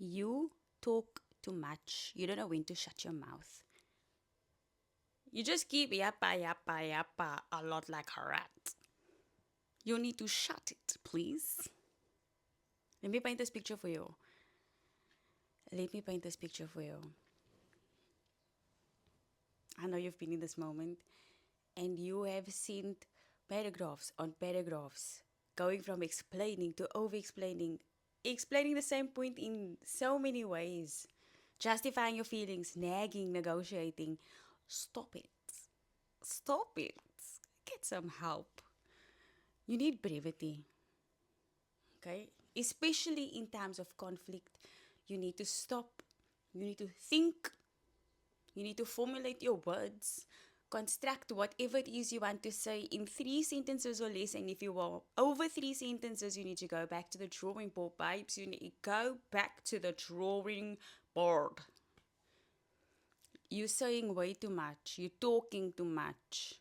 You talk too much. You don't know when to shut your mouth. You just keep yappa, yappa, yappa a lot like a rat. You need to shut it, please. Let me paint this picture for you. Let me paint this picture for you. I know you've been in this moment and you have seen paragraphs on paragraphs going from explaining to over explaining, explaining the same point in so many ways, justifying your feelings, nagging, negotiating. Stop it. Stop it. Get some help. You need brevity, okay? Especially in times of conflict, you need to stop, you need to think, you need to formulate your words, construct whatever it is you want to say in 3 sentences or less. And if you are over 3 sentences, you need to go back to the drawing board, babes. You need to go back to the drawing board. You're saying way too much. You're talking too much.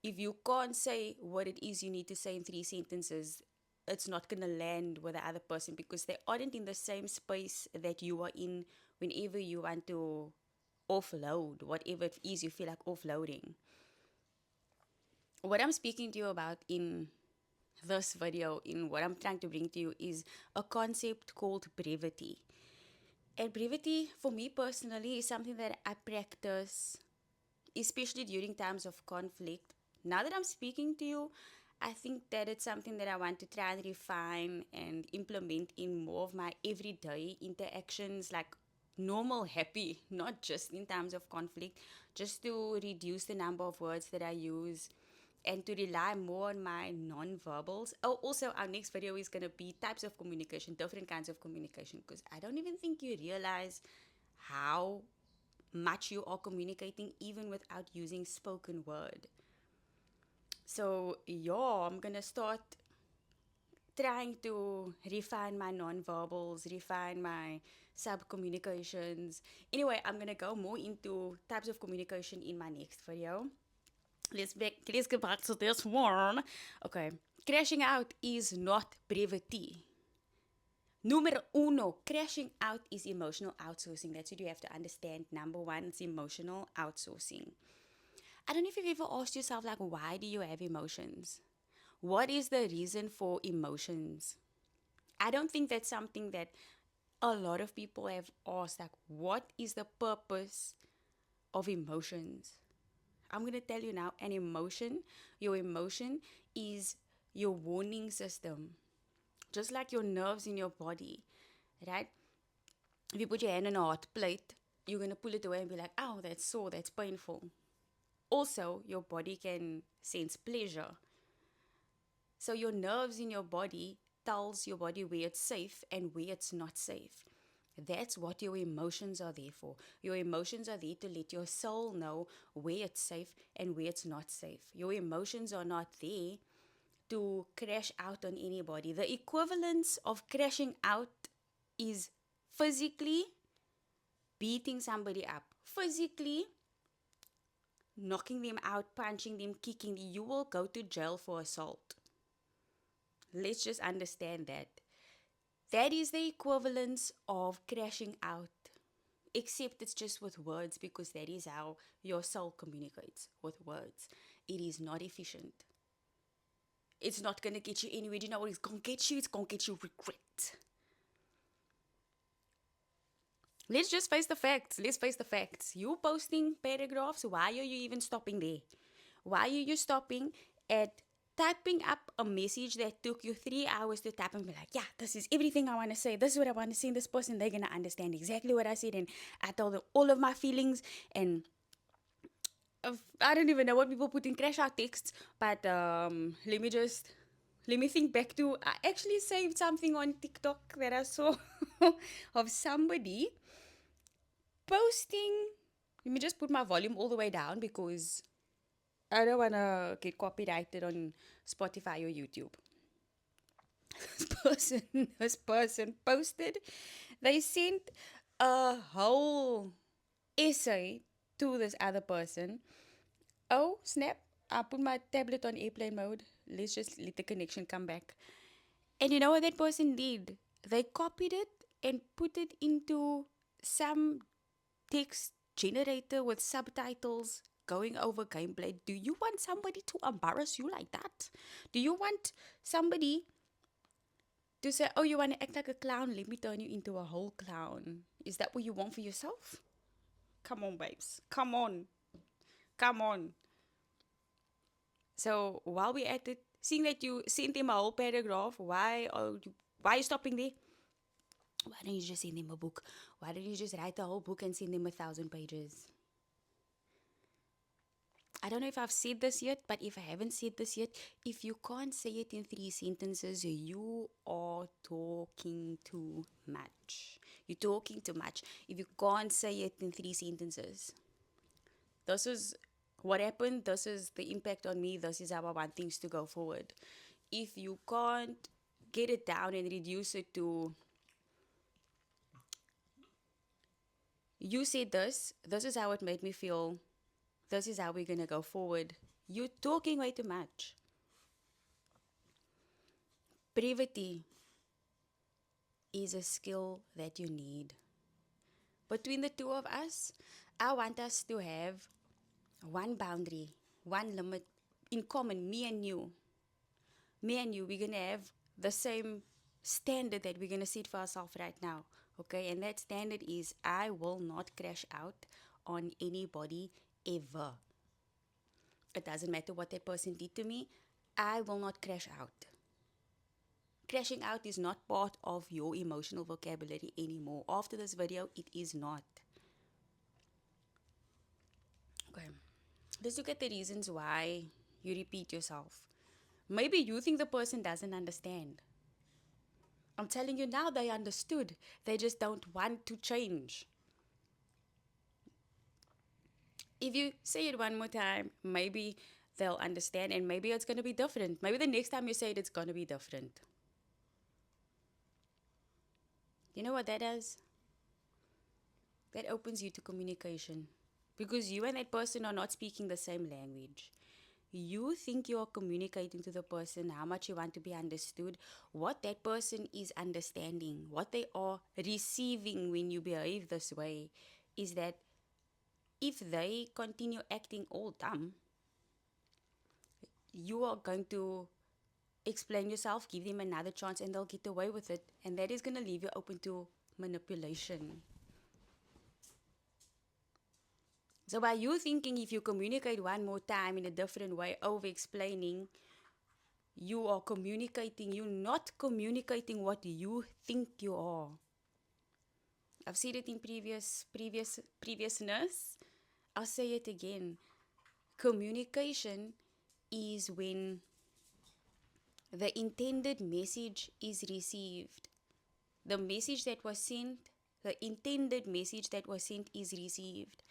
If you can't say what it is you need to say in 3 sentences, it's not going to land with the other person because they aren't in the same space that you are in whenever you want to offload, whatever it is you feel like offloading. What I'm speaking to you about in this video, in what I'm trying to bring to you, is a concept called brevity. And brevity, for me personally, is something that I practice, especially during times of conflict. Now that I'm speaking to you, I think that it's something that I want to try and refine and implement in more of my everyday interactions, like normal, happy, not just in times of conflict, just to reduce the number of words that I use and to rely more on my non-verbals. Oh, also, our next video is going to be types of communication, different kinds of communication, because I don't even think you realize how much you are communicating even without using spoken word. So, yeah, I'm going to start trying to refine my non-verbals, refine my sub-communications. Anyway, I'm going to go more into types of communication in my next video. Let's get back to this one. Okay. Crashing out is not brevity. Numero uno, crashing out is emotional outsourcing. That's what you have to understand. Number one, it's emotional outsourcing. I don't know if you've ever asked yourself, like, why do you have emotions? What is the reason for emotions? I don't think that's something that a lot of people have asked, like, what is the purpose of emotions? I'm going to tell you now, your emotion is your warning system. Just like your nerves in your body, right? If you put your hand on a hot plate, you're going to pull it away and be like, oh, that's sore, that's painful. Also, your body can sense pleasure. So your nerves in your body tells your body where it's safe and where it's not safe. That's what your emotions are there for. Your emotions are there to let your soul know where it's safe and where it's not safe. Your emotions are not there to crash out on anybody. The equivalence of crashing out is physically beating somebody up, physically knocking them out, punching them, kicking them. You will go to jail for assault. Let's just understand that. That is the equivalence of crashing out, except it's just with words because that is how your soul communicates, with words. It is not efficient. It's not going to get you anywhere. Do you know what it's going to get you? It's going to get you regret. Let's just face the facts. Let's face the facts. You posting paragraphs, why are you even stopping there? Why are you stopping at typing up a message that took you 3 hours to type and be like, yeah, this is everything I want to say. This is what I want to say. This person, they're going to understand exactly what I said. And I told them all of my feelings. And I don't even know what people put in crash out texts. But let me think back to, I actually saved something on TikTok that I saw of somebody posting. Let me just put my volume all the way down because I don't want to get copyrighted on Spotify or YouTube. This person posted, they sent a whole essay to this other person. Oh, snap. I put my tablet on airplane mode. Let's just let the connection come back. And you know what that person did? They copied it and put it into some text generator with subtitles going over gameplay. Do you want somebody to embarrass you like that? Do you want somebody to say, oh, you want to act like a clown? Let me turn you into a whole clown. Is that what you want for yourself? Come on, babes. Come on. Come on. So while we're at it, seeing that you sent him a whole paragraph, why are you stopping there? Why don't you just send him a book? Why don't you just write the whole book and send him 1,000 pages? I don't know if I've said this yet, but if I haven't said this yet, if you can't say it in 3 sentences, you are talking too much. You're talking too much. If you can't say it in 3 sentences, this is what happened, this is the impact on me, this is how I want things to go forward. If you can't get it down and reduce it to, you said this is how it made me feel, this is how we're going to go forward, you're talking way too much. Brevity is a skill that you need. Between the two of us, I want us to have one boundary, one limit in common, me and you. Me and you, we're going to have the same standard that we're going to set for ourselves right now. Okay, and that standard is I will not crash out on anybody ever. It doesn't matter what that person did to me, I will not crash out. Crashing out is not part of your emotional vocabulary anymore. After this video, it is not. Okay, let's look at the reasons why you repeat yourself. Maybe you think the person doesn't understand. I'm telling you now, they understood. They just don't want to change. If you say it one more time, maybe they'll understand and maybe it's going to be different. Maybe the next time you say it, it's going to be different. You know what that does? That opens you to communication. Because you and that person are not speaking the same language. You think you are communicating to the person how much you want to be understood, what that person is understanding, what they are receiving when you behave this way, is that if they continue acting all dumb, you are going to explain yourself, give them another chance, and they'll get away with it. And that is going to leave you open to manipulation. So by you thinking if you communicate one more time in a different way, over-explaining, you are communicating, you're not communicating what you think you are. I've said it in previousness. I'll say it again. Communication is when the intended message is received. The message that was sent, the intended message that was sent is received.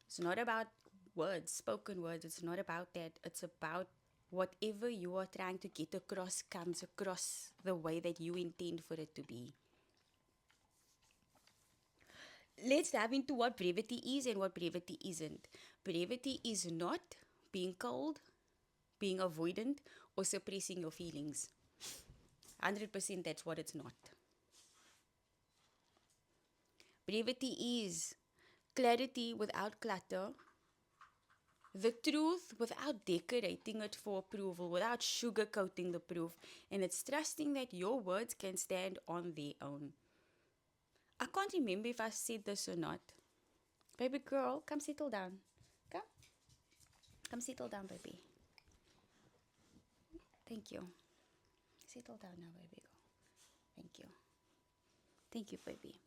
It's not about words, spoken words. It's not about that. It's about whatever you are trying to get across comes across the way that you intend for it to be. Let's dive into what brevity is and what brevity isn't. Brevity is not being cold, being avoidant, or suppressing your feelings. 100% that's what it's not. Brevity is clarity without clutter, the truth without decorating it for approval, without sugarcoating the proof, and it's trusting that your words can stand on their own. I can't remember if I said this or not. Baby girl, come settle down. Come settle down, baby. Thank you. Settle down now, baby girl. Thank you. Thank you, baby.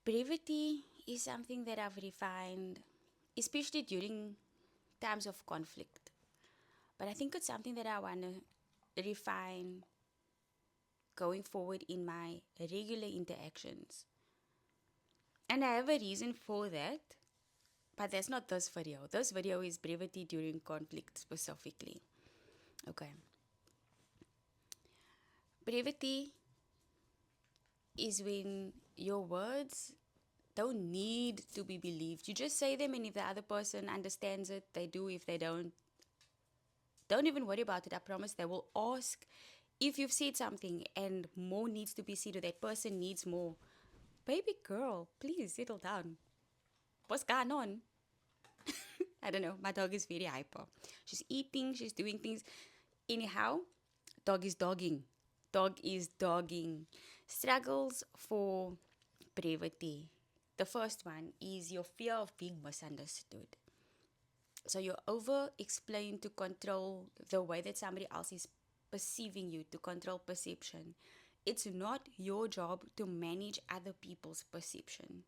Brevity is something that I've refined, especially during times of conflict. But I think it's something that I want to refine going forward in my regular interactions. And I have a reason for that, but that's not this video. This video is brevity during conflict specifically. Okay. Brevity is when your words don't need to be believed. You just say them, and if the other person understands it, they do. If they don't even worry about it. I promise they will ask If you've said something and more needs to be said or that person needs more, baby girl, please settle down. What's going on? I don't know. My dog is very hyper. She's eating, she's doing things. Anyhow, dog is dogging. Dog is dogging. Struggles for brevity. The first one is your fear of being misunderstood. So you over explain to control the way that somebody else is perceiving you, to control perception. It's not your job to manage other people's perception.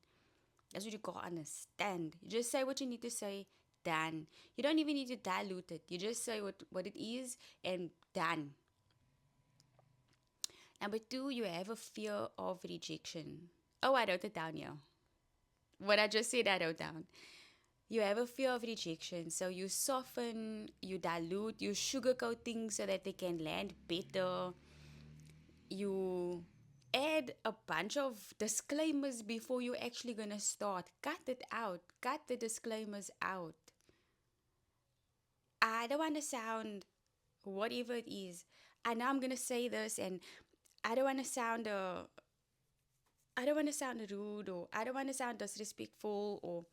That's what you call understand. You just say what you need to say, done. You don't even need to dilute it. You just say what it is and done. Number two, you have a fear of rejection. Oh, I wrote it down here. What I just said, I wrote down. You have a fear of rejection, so you soften, you dilute, you sugarcoat things so that they can land better. You add a bunch of disclaimers before you're actually gonna start. Cut it out. Cut the disclaimers out. I don't want to sound whatever it is. I know I'm gonna say this, and I don't want to sound I don't want to sound rude, or I don't want to sound disrespectful, or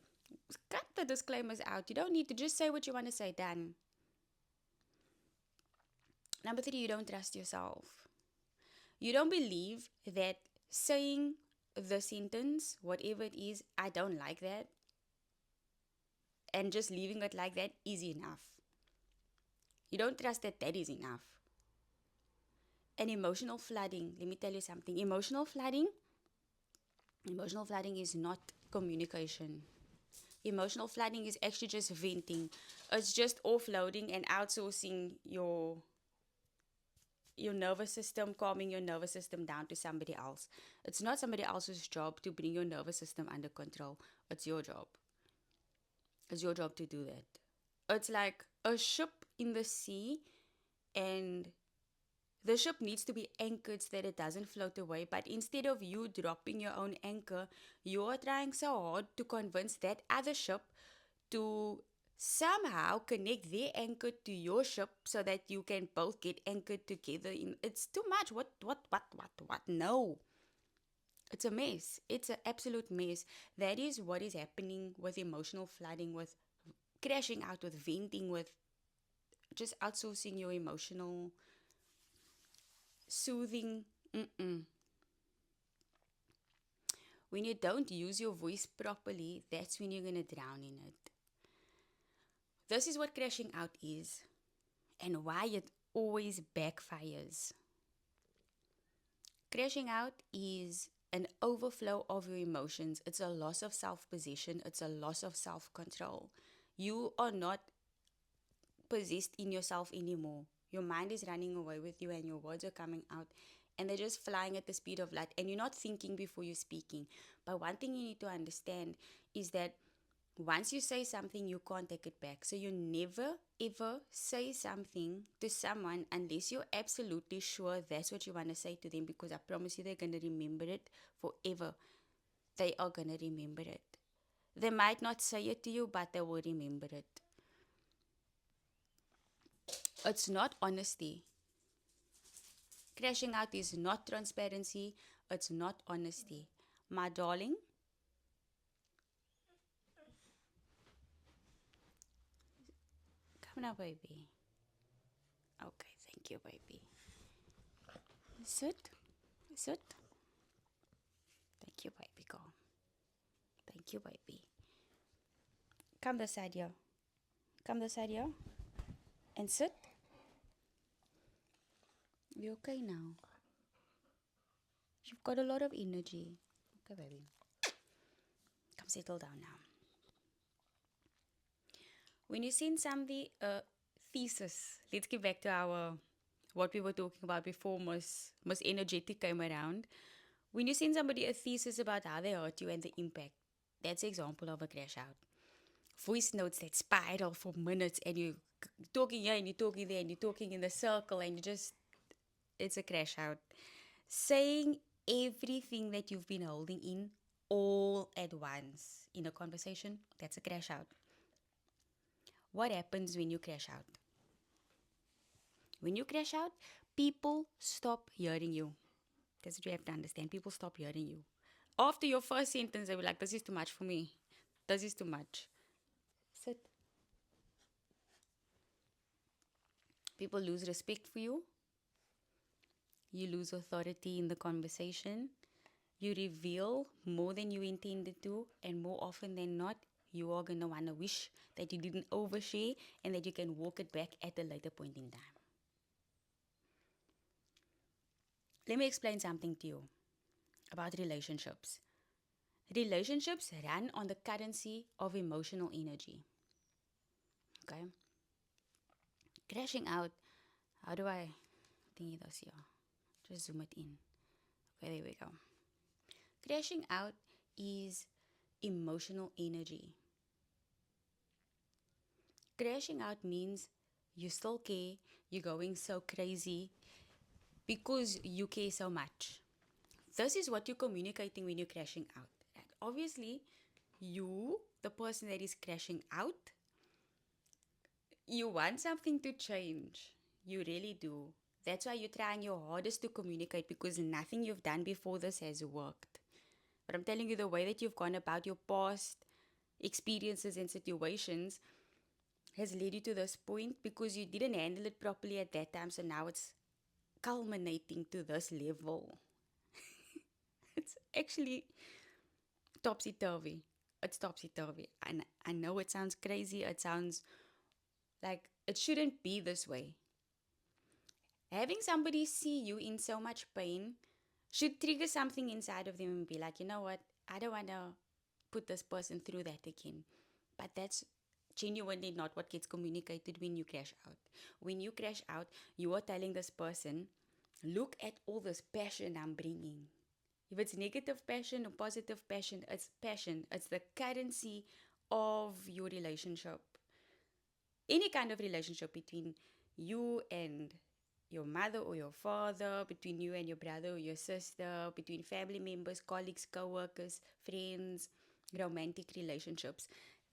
cut the disclaimers out. You don't need to just say what you want to say. Done. Number three, you don't trust yourself. You don't believe that saying the sentence, whatever it is, I don't like that, and just leaving it like that is enough. You don't trust that that is enough. And emotional flooding, let me tell you something. Emotional flooding is not communication. Emotional flooding is actually just venting. It's just offloading and outsourcing your nervous system, calming your nervous system down to somebody else. It's not somebody else's job to bring your nervous system under control. It's your job. It's your job to do that. It's like a ship in the sea, and the ship needs to be anchored so that it doesn't float away. But instead of you dropping your own anchor, you're trying so hard to convince that other ship to somehow connect their anchor to your ship so that you can both get anchored together. It's too much. What? No. It's a mess. It's an absolute mess. That is what is happening with emotional flooding, with crashing out, with venting, with just outsourcing your emotional soothing. Mm-mm. When you don't use your voice properly, that's when you're going to drown in it. This is what crashing out is, and why it always backfires. Crashing out is an overflow of your emotions. It's a loss of self possession, it's a loss of self control. You are not possessed in yourself anymore. Your mind is running away with you, and your words are coming out, and they're just flying at the speed of light, and you're not thinking before you're speaking. But one thing you need to understand is that once you say something, you can't take it back. So you never ever say something to someone unless you're absolutely sure that's what you want to say to them, because I promise you they're going to remember it forever. They are going to remember it. They might not say it to you, but they will remember it. It's not honesty. Crashing out is not transparency. It's not honesty. My darling, come now, baby. Okay, thank you, baby. Sit. Sit. Thank you, baby girl. Thank you, baby. Come this side here. Come this side here. And sit. You okay now? You've got a lot of energy. Okay, baby. Come settle down now. When you send somebody a thesis, let's get back to our what we were talking about before Miss Energetic came around. When you send somebody a thesis about how they hurt you and the impact, that's an example of a crash out. Voice notes that spiral for minutes, and you're talking here and you're talking there and you're talking in the circle, and it's a crash out. Saying everything that you've been holding in all at once in a conversation, that's a crash out. What happens when you crash out? When you crash out, People stop hearing you. That's what you have to understand. People stop hearing you. After your first sentence, they were like, this is too much for me. This is too much. Sit. People lose respect for you. You lose authority in the conversation. You reveal more than you intended to, and more often than not, you are going to want to wish that you didn't overshare and that you can walk it back at a later point in time. Let me explain something to you about relationships. Relationships run on the currency of emotional energy. Okay? Crashing out. How do I think this here? Just zoom it in. Okay, there we go. Crashing out is emotional energy. Crashing out means you still care, you're going so crazy because you care so much. This is what you're communicating when you're crashing out. And obviously, you, the person that is crashing out, you want something to change. You really do. That's why you're trying your hardest to communicate because nothing you've done before this has worked. But I'm telling you, the way that you've gone about your past experiences and situations has led you to this point because you didn't handle it properly at that time. So now it's culminating to this level. It's actually topsy turvy. It's topsy turvy. And I know it sounds crazy. It sounds like it shouldn't be this way. Having somebody see you in so much pain should trigger something inside of them and be like, you know what? I don't want to put this person through that again. But that's genuinely not what gets communicated when you crash out. When you crash out, you are telling this person, look at all this passion I'm bringing. If it's negative passion or positive passion, it's passion. It's the currency of your relationship. Any kind of relationship between you and your mother or your father, between you and your brother or your sister, between family members, colleagues, co-workers, friends, romantic relationships.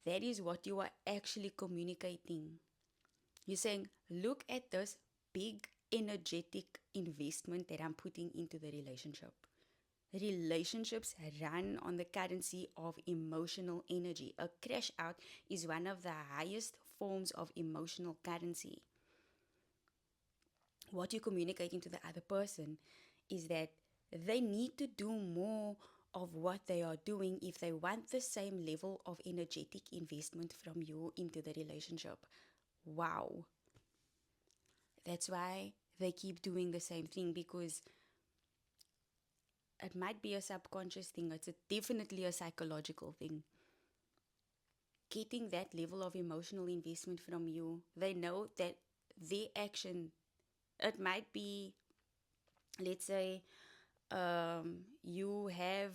That is what you are actually communicating. You're saying, look at this big energetic investment that I'm putting into the relationship. Relationships run on the currency of emotional energy. A crash out is one of the highest forms of emotional currency. What you're communicating to the other person is that they need to do more of what they are doing if they want the same level of energetic investment from you into the relationship. Wow. That's why they keep doing the same thing because it might be a subconscious thing. It's definitely a psychological thing. Getting that level of emotional investment from you, they know that their action, it might be, let's say, you have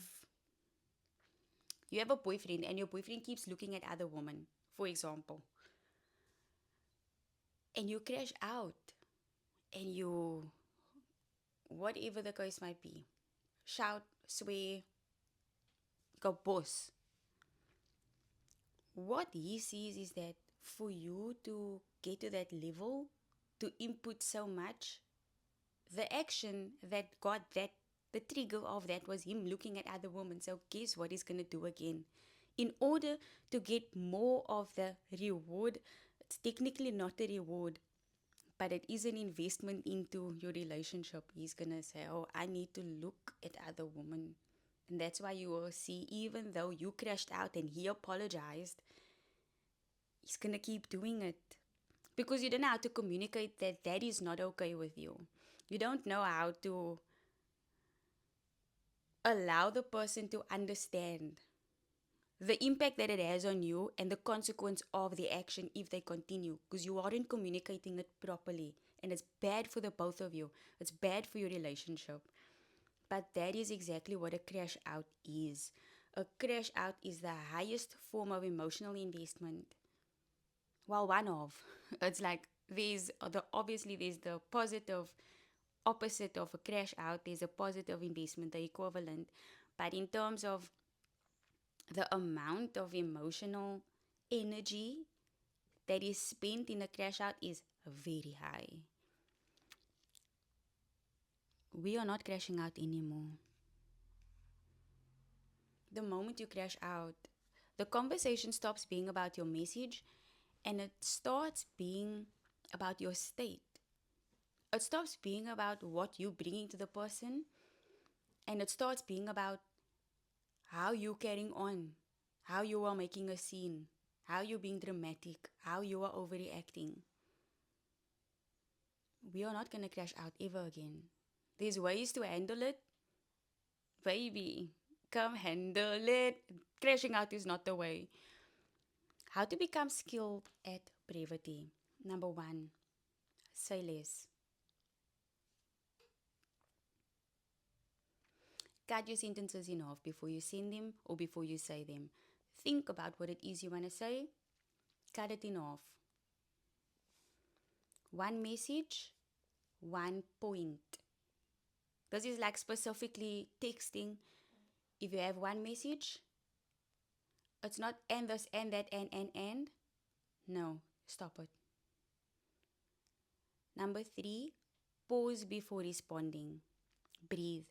a boyfriend and your boyfriend keeps looking at other women, for example, and you crash out and you, whatever the case might be, shout, swear, go boss. What he sees is that for you to get to that level, to input so much, the action that got that, the trigger of that was him looking at other women. So guess what he's going to do again? In order to get more of the reward, it's technically not a reward, but it is an investment into your relationship. He's going to say, oh, I need to look at other women. And that's why you will see, even though you crashed out and he apologized, he's going to keep doing it. Because you don't know how to communicate that that is not okay with you. You don't know how to allow the person to understand the impact that it has on you and the consequence of the action if they continue, because you aren't communicating it properly and it's bad for the both of you. It's bad for your relationship. But that is exactly what a crash out is. A crash out is the highest form of emotional investment. Well, one of. It's like there's the positive opposite of a crash out. There's a positive investment, the equivalent. But in terms of the amount of emotional energy that is spent in a crash out is very high. We are not crashing out anymore. The moment you crash out, the conversation stops being about your message and it starts being about your state. It stops being about what you're bringing to the person and it starts being about how you carrying on, how you are making a scene, how you're being dramatic, how you are overreacting. We are not going to crash out ever again. There's ways to handle it. Baby, come handle it. Crashing out is not the way. How to become skilled at brevity. Number one, say less. Cut your sentences in half before you send them or before you say them. Think about what it is you want to say. Cut it in half. One message, one point. This is like specifically texting. If you have one message, it's not and this and that and. No, stop it. Number three, pause before responding. Breathe.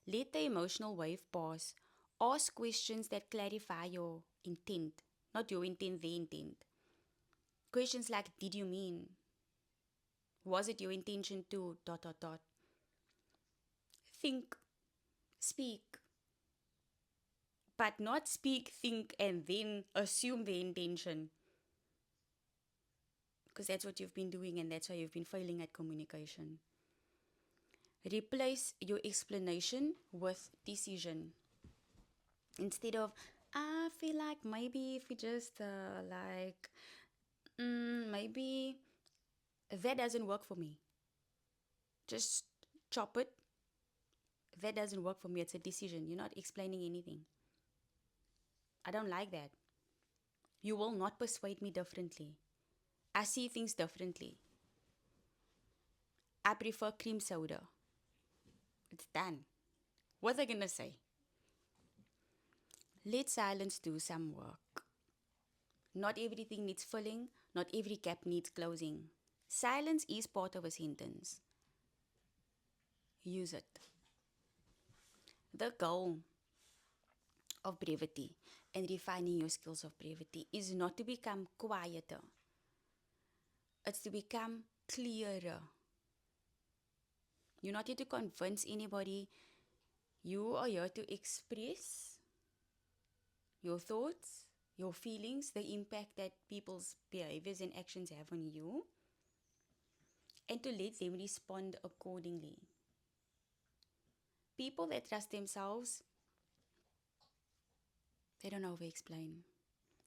Let the emotional wave pass. Ask questions that clarify your intent, not your intent, the intent. Questions like, did you mean? Was it your intention to ... Think, speak, but not speak, think, and then assume the intention. Because that's what you've been doing and that's why you've been failing at communication. Replace your explanation with decision. Instead of, I feel like maybe if we just maybe that doesn't work for me. Just chop it. That doesn't work for me. It's a decision. You're not explaining anything. I don't like that. You will not persuade me differently. I see things differently. I prefer cream soda. It's done. What are they going to say? Let silence do some work. Not everything needs filling. Not every gap needs closing. Silence is part of a sentence. Use it. The goal of brevity and refining your skills of brevity is not to become quieter. It's to become clearer. You're not here to convince anybody. You are here to express your thoughts, your feelings, the impact that people's behaviors and actions have on you, and to let them respond accordingly. People that trust themselves, they don't over explain.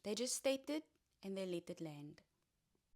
They just state it and they let it land.